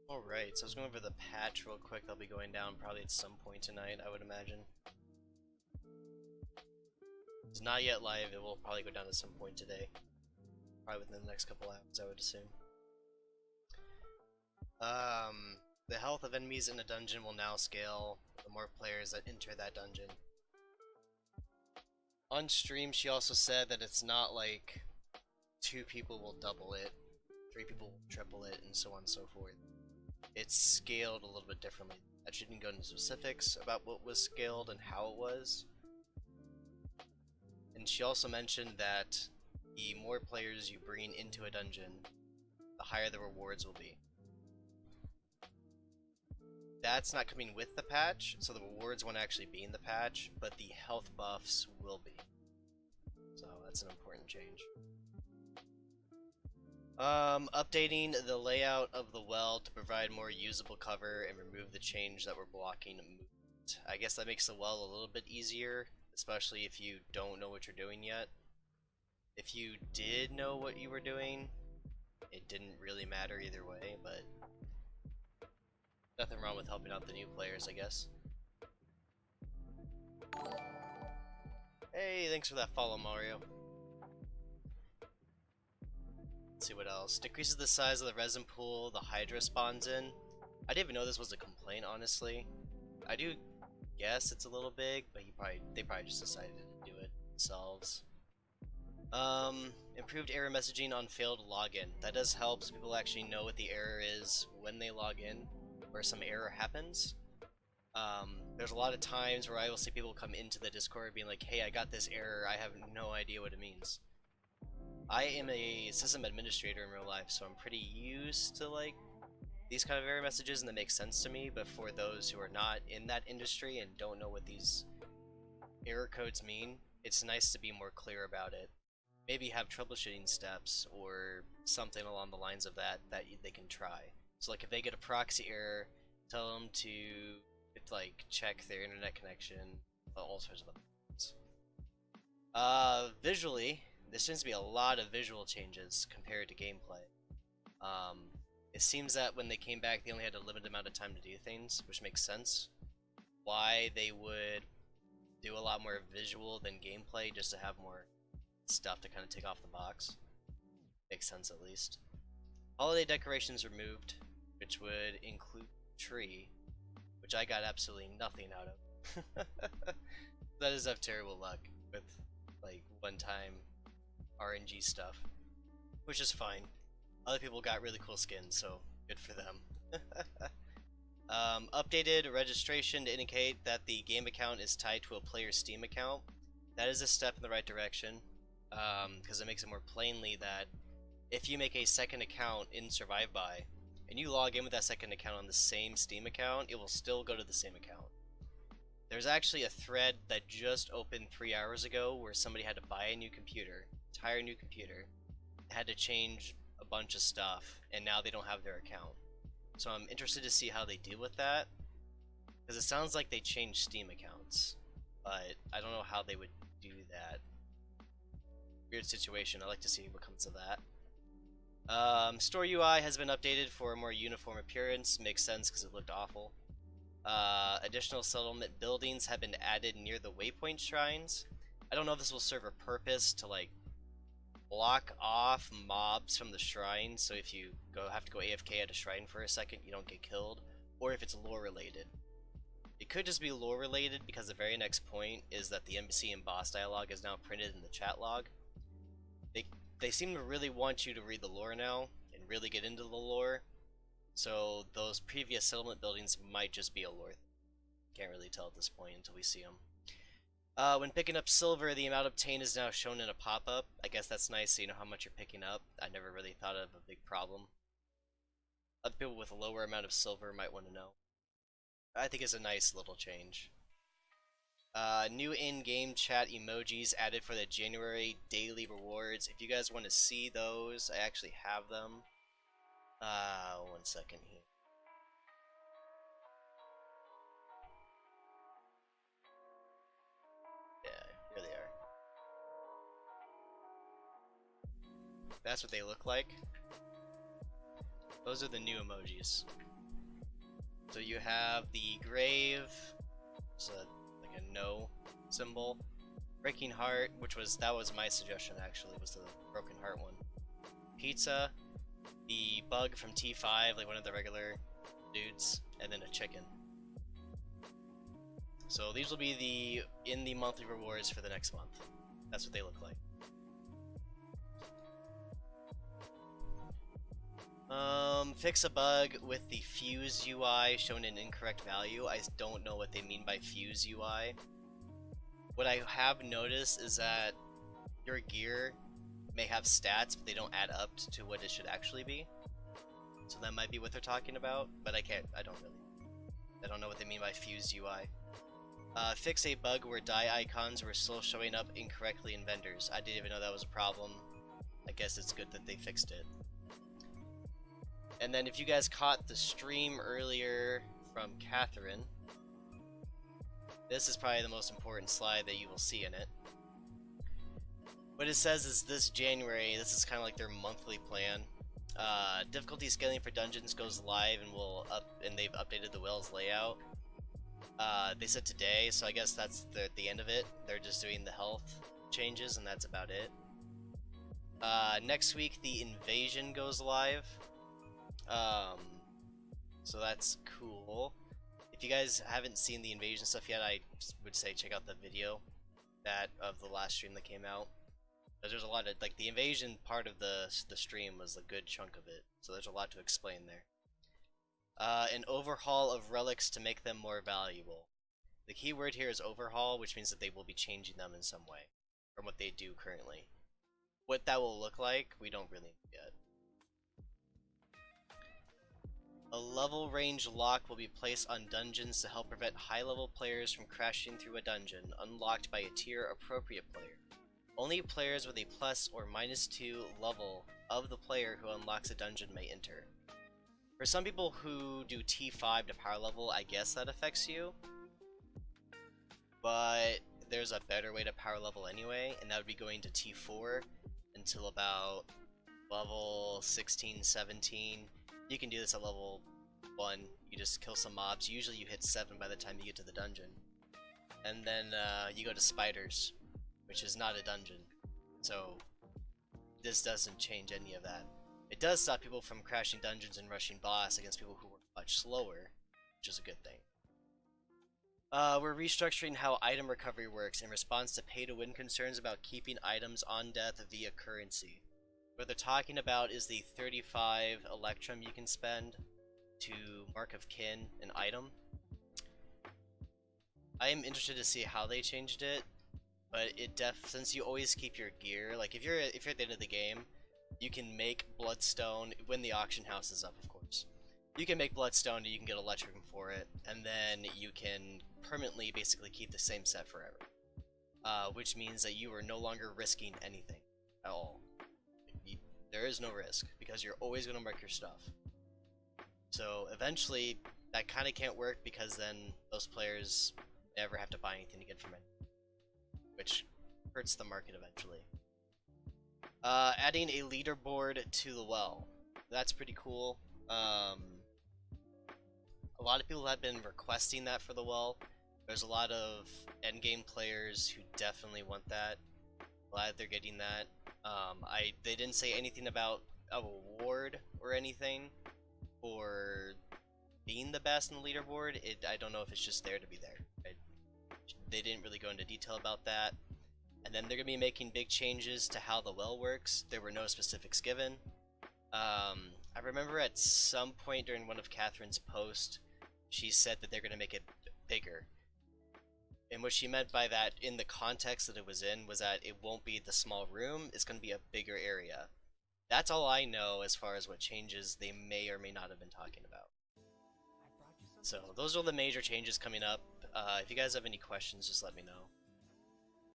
Alright, so I was going over the patch real quick. They'll be going down probably at some point tonight, I would imagine. It's not yet live, it will probably go down at some point today. Probably within the next couple hours, I would assume. The health of enemies in a dungeon will now scale the more players that enter that dungeon. On stream, she also said that it's not like 2 people will double it, 3 people will triple it, and so on and so forth. It's scaled a little bit differently. I shouldn't go into specifics about what was scaled and how it was. And she also mentioned that the more players you bring into a dungeon, the higher the rewards will be. That's not coming with the patch, so the rewards won't actually be in the patch, but the health buffs will be. So that's an important change. Updating the layout of the well to provide more usable cover and remove the change that we're blocking movement. I guess that makes the well a little bit easier, especially if you don't know what you're doing yet. If you did know what you were doing, it didn't really matter either way, but nothing wrong with helping out the new players, I guess. Hey, thanks for that follow, Mario. Let's see what else. Decreases the size of the resin pool the Hydra spawns in. I didn't even know this was a complaint, honestly. I do guess it's a little big, but they probably just decided to do it themselves. Improved error messaging on failed login. That does help so people actually know what the error is when they log in, where some error happens. There's a lot of times where I will see people come into the Discord being like, hey, I got this error, I have no idea what it means. I am a system administrator in real life, so I'm pretty used to like these kind of error messages and that makes sense to me, but for those who are not in that industry and don't know what these error codes mean, it's nice to be more clear about it. Maybe have troubleshooting steps or something along the lines of that they can try. So like if they get a proxy error, tell them to like check their internet connection, all sorts of other things. Visually, there seems to be a lot of visual changes compared to gameplay. It seems that when they came back, they only had a limited amount of time to do things, which makes sense. Why they would do a lot more visual than gameplay, just to have more stuff to kind of take off the box. Makes sense at least. Holiday decorations removed, which would include tree, which I got absolutely nothing out of. That is have terrible luck with like one-time RNG stuff, which is fine. Other people got really cool skins, so good for them. Updated registration to indicate that the game account is tied to a player's Steam account. That is a step in the right direction, because it makes it more plainly that if you make a second account in Survive By, and you log in with that second account on the same Steam account, it will still go to the same account. There's actually a thread that just opened 3 hours ago where somebody had to buy a new computer, entire new computer, had to change a bunch of stuff, and now they don't have their account. So I'm interested to see how they deal with that, because it sounds like they changed Steam accounts, but I don't know how they would do that. Weird situation. I'd like to see what comes of that. Store UI has been updated for a more uniform appearance. Makes sense because it looked awful. Additional settlement buildings have been added near the waypoint shrines. I don't know if this will serve a purpose to like block off mobs from the shrine, so if you have to go AFK at a shrine for a second, you don't get killed, or if it's lore related. It could just be lore related because the very next point is that the NPC and boss dialogue is now printed in the chat log. They seem to really want you to read the lore now and really get into the lore, so those previous settlement buildings might just be a lore. Can't really tell at this point until we see them. When picking up silver, the amount obtained is now shown in a pop-up. I guess that's nice so you know how much you're picking up. I never really thought of a big problem. Other people with a lower amount of silver might want to know. I think it's a nice little change. New in-game chat emojis added for the January daily rewards. If you guys want to see those, I actually have them. 1 second here. Yeah, here they are. That's what they look like. Those are the new emojis. So you have the grave, it's like a no symbol. Breaking heart, that was my suggestion actually, was the broken heart one. Pizza, the bug from T5, like one of the regular dudes, and then a chicken. So these will be in the monthly rewards for the next month. That's what they look like. Fix a bug with the Fuse UI showing an incorrect value. I don't know what they mean by Fuse UI. What I have noticed is that your gear may have stats, but they don't add up to what it should actually be. So that might be what they're talking about, but I don't know what they mean by Fuse UI. Fix a bug where die icons were still showing up incorrectly in vendors. I didn't even know that was a problem. I guess it's good that they fixed it. And then if you guys caught the stream earlier from Catherine, this is probably the most important slide that you will see in it. What it says is this January, this is kind of like their monthly plan. Difficulty scaling for dungeons goes live and they've updated the Wells layout. They said today, so I guess that's the end of it. They're just doing the health changes and that's about it. Next week the invasion goes live. So that's cool. If you guys haven't seen the invasion stuff yet, I would say check out the video of the last stream that came out. But there's a lot of, like, the invasion part of the stream was a good chunk of it, so there's a lot to explain there. An overhaul of relics to make them more valuable. The key word here is overhaul, which means that they will be changing them in some way from what they do currently. What that will look like, we don't really know yet. A level range lock will be placed on dungeons to help prevent high-level players from crashing through a dungeon, unlocked by a tier-appropriate player. Only players with a plus or -2 level of the player who unlocks a dungeon may enter. For some people who do T5 to power level, I guess that affects you. But there's a better way to power level anyway, and that would be going to T4 until about level 16, 17. You can do this at level 1, you just kill some mobs, usually you hit 7 by the time you get to the dungeon. And then you go to spiders, which is not a dungeon, so this doesn't change any of that. It does stop people from crashing dungeons and rushing boss against people who were much slower, which is a good thing. We're restructuring how item recovery works in response to pay-to-win concerns about keeping items on death via currency. What they're talking about is the 35 Electrum you can spend to Mark of Kin an item. I am interested to see how they changed it, but since you always keep your gear, like if you're at the end of the game, you can make Bloodstone when the auction house is up, of course. You can make Bloodstone and you can get Electrum for it, and then you can permanently basically keep the same set forever. Which means that you are no longer risking anything at all. There is no risk, because you're always going to mark your stuff. So eventually, that kind of can't work, because then those players never have to buy anything again from it, which hurts the market eventually. Adding a leaderboard to the well. That's pretty cool. A lot of people have been requesting that for the well. There's a lot of endgame players who definitely want that. Glad they're getting that. They didn't say anything about a reward or anything for being the best in the leaderboard. I don't know if it's just there to be there. They didn't really go into detail about that. And then they're going to be making big changes to how the well works. There were no specifics given. I remember at some point during one of Catherine's posts, she said that they're going to make it bigger. And what she meant by that, in the context that it was in, was that it won't be the small room, it's going to be a bigger area. That's all I know as far as what changes they may or may not have been talking about. So those are the major changes coming up. If you guys have any questions, just let me know.